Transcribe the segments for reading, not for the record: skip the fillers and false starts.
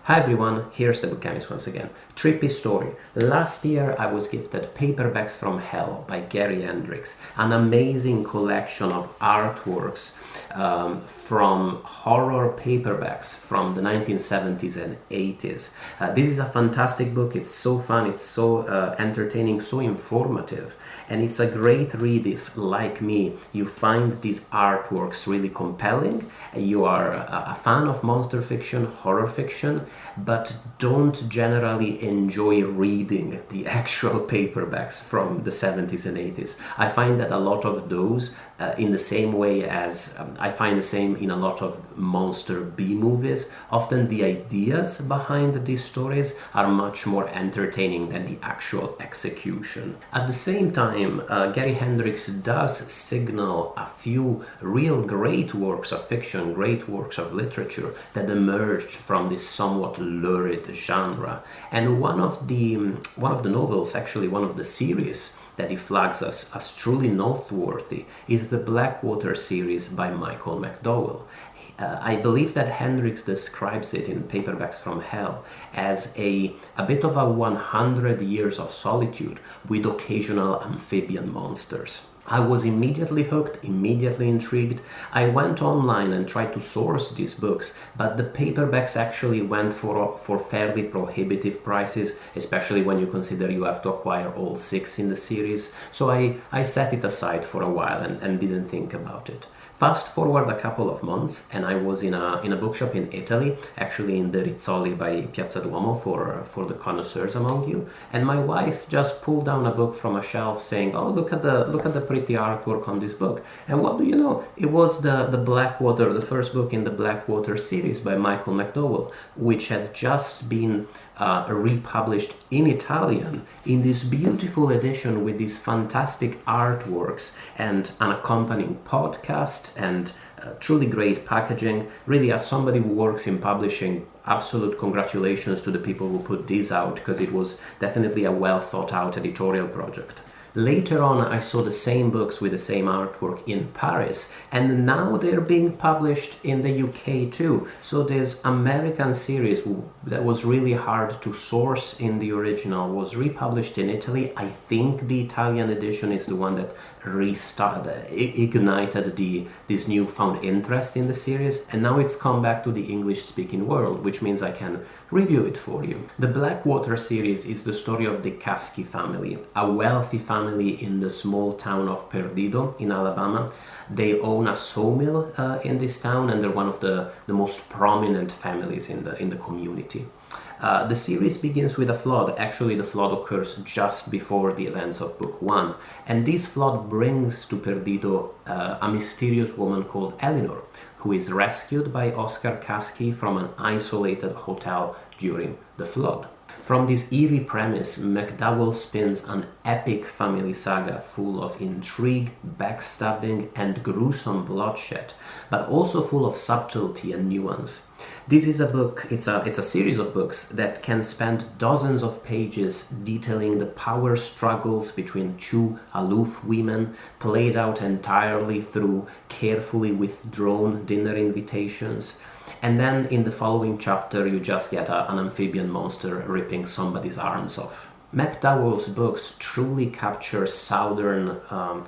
Hi everyone, here's the Book Chemist once again. Trippy story. Last year I was gifted Paperbacks from Hell by Gary Hendricks, an amazing collection of artworks from horror paperbacks from the 1970s and 80s. This is a fantastic book. It's so fun, it's so entertaining, so informative, and it's a great read if, like me, you find these artworks really compelling. You are a fan of monster fiction, horror fiction, but don't generally enjoy reading the actual paperbacks from the 70s and 80s. I find that a lot of those, in the same way as I find the same in a lot of monster B-movies, often the ideas behind these stories are much more entertaining than the actual execution. At the same time, Gary Hendricks does signal a few real great works of fiction, great works of literature that emerged from this somewhat lurid genre. And one of the novels, actually one of the series that he flags as truly noteworthy, is the Blackwater series by Michael McDowell. I believe that Hendricks describes it in Paperbacks from Hell as a bit of a 100 years of solitude with occasional amphibian monsters. I was immediately hooked, immediately intrigued. I went online and tried to source these books, but the paperbacks actually went for fairly prohibitive prices, especially when you consider you have to acquire all 6 in the series. So I set it aside for a while and didn't think about it. Fast forward a couple of months and I was in a bookshop in Italy, actually in the Rizzoli by Piazza Duomo for the connoisseurs among you, and my wife just pulled down a book from a shelf saying, "Oh, look at the pretty artwork on this book." And what do you know? It was the Blackwater, the first book in the Blackwater series by Michael McDowell, which had just been republished in Italian in this beautiful edition with these fantastic artworks and an accompanying podcast and truly great packaging. Really, as somebody who works in publishing, absolute congratulations to the people who put this out, because it was definitely a well thought out editorial project. Later on, I saw the same books with the same artwork in Paris, and now they're being published in the UK too. So this American series that was really hard to source in the original was republished in Italy. I think the Italian edition is the one that ignited this newfound interest in the series, and now it's come back to the English-speaking world, which means I can review it for you. The Blackwater series is the story of the Caschi family, a wealthy family in the small town of Perdido in Alabama. They own a sawmill in this town, and they're one of the most prominent families in the community. The series begins with a flood. Actually, the flood occurs just before the events of Book 1, and this flood brings to Perdido a mysterious woman called Eleanor, who is rescued by Oscar Caschi from an isolated hotel during the flood. From this eerie premise, McDowell spins an epic family saga full of intrigue, backstabbing, and gruesome bloodshed, but also full of subtlety and nuance. This is a book, it's a series of books that can spend dozens of pages detailing the power struggles between two aloof women, played out entirely through carefully withdrawn dinner invitations. And then in the following chapter you just get an amphibian monster ripping somebody's arms off. McDowell's books truly capture Southern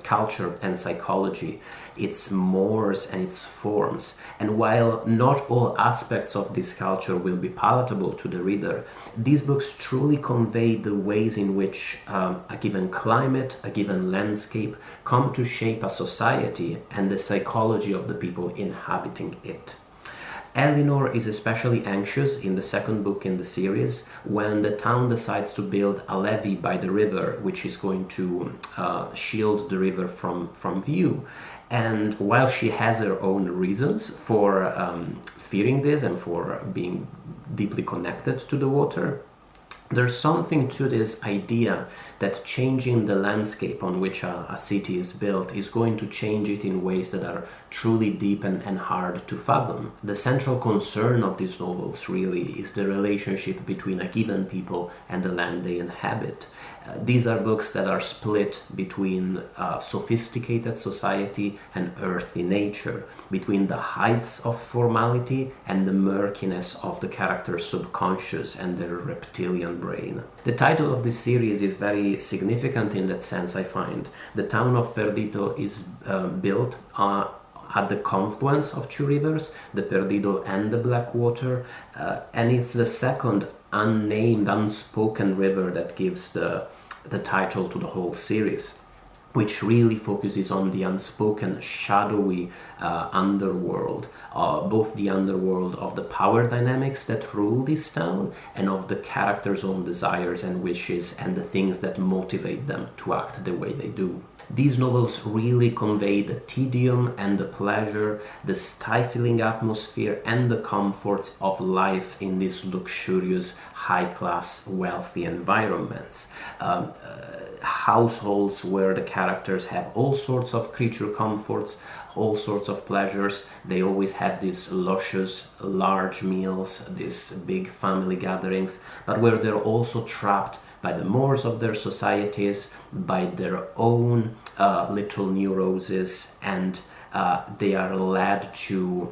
culture and psychology, its mores and its forms. And while not all aspects of this culture will be palatable to the reader, these books truly convey the ways in which a given climate, a given landscape come to shape a society and the psychology of the people inhabiting it. Eleanor is especially anxious in the second book in the series when the town decides to build a levee by the river, which is going to shield the river from view. And while she has her own reasons for fearing this and for being deeply connected to the water, There's something to this idea that changing the landscape on which a city is built is going to change it in ways that are truly deep and hard to fathom. The central concern of these novels really is the relationship between a given people and the land they inhabit. These are books that are split between sophisticated society and earthy nature, between the heights of formality and the murkiness of the character's subconscious and their reptilian brain. The title of this series is very significant in that sense, I find. The town of Perdido is built at the confluence of two rivers, the Perdido and the Blackwater, and it's the second unnamed, unspoken river that gives the title to the whole series, which really focuses on the unspoken, shadowy underworld, both the underworld of the power dynamics that rule this town and of the characters' own desires and wishes and the things that motivate them to act the way they do. These novels really convey the tedium and the pleasure, the stifling atmosphere and the comforts of life in these luxurious, high-class, wealthy environments. Households where the characters have all sorts of creature comforts, all sorts of pleasures. They always have these luscious, large meals, these big family gatherings, but where they're also trapped by the mores of their societies, by their own little neuroses, and they are led to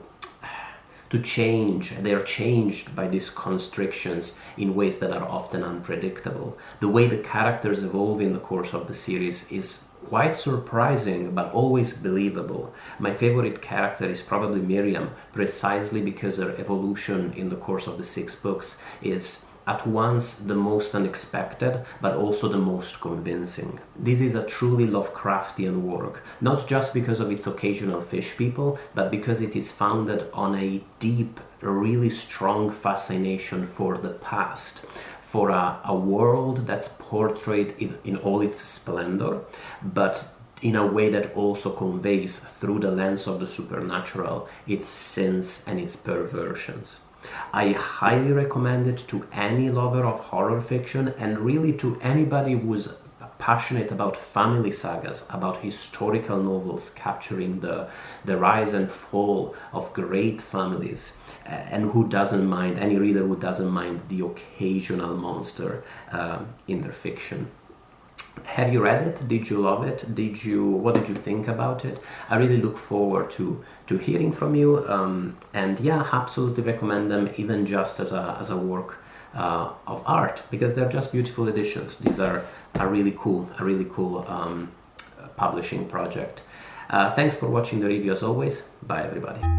change. They are changed by these constrictions in ways that are often unpredictable. The way the characters evolve in the course of the series is quite surprising, but always believable. My favorite character is probably Miriam, precisely because her evolution in the course of the 6 books is at once the most unexpected, but also the most convincing. This is a truly Lovecraftian work, not just because of its occasional fish people, but because it is founded on a deep, really strong fascination for the past, for a world that's portrayed in all its splendor, but in a way that also conveys, through the lens of the supernatural, its sins and its perversions. I highly recommend it to any lover of horror fiction, and really to anybody who's passionate about family sagas, about historical novels capturing the rise and fall of great families, and who doesn't mind, any reader who doesn't mind the occasional monster in their fiction. Have you read it? Did you love it? What did you think about it? I really look forward to hearing from you, and yeah, absolutely recommend them, even just as a work of art, because they're just beautiful editions. These are a really cool publishing project. Thanks for watching the review as always. Bye everybody.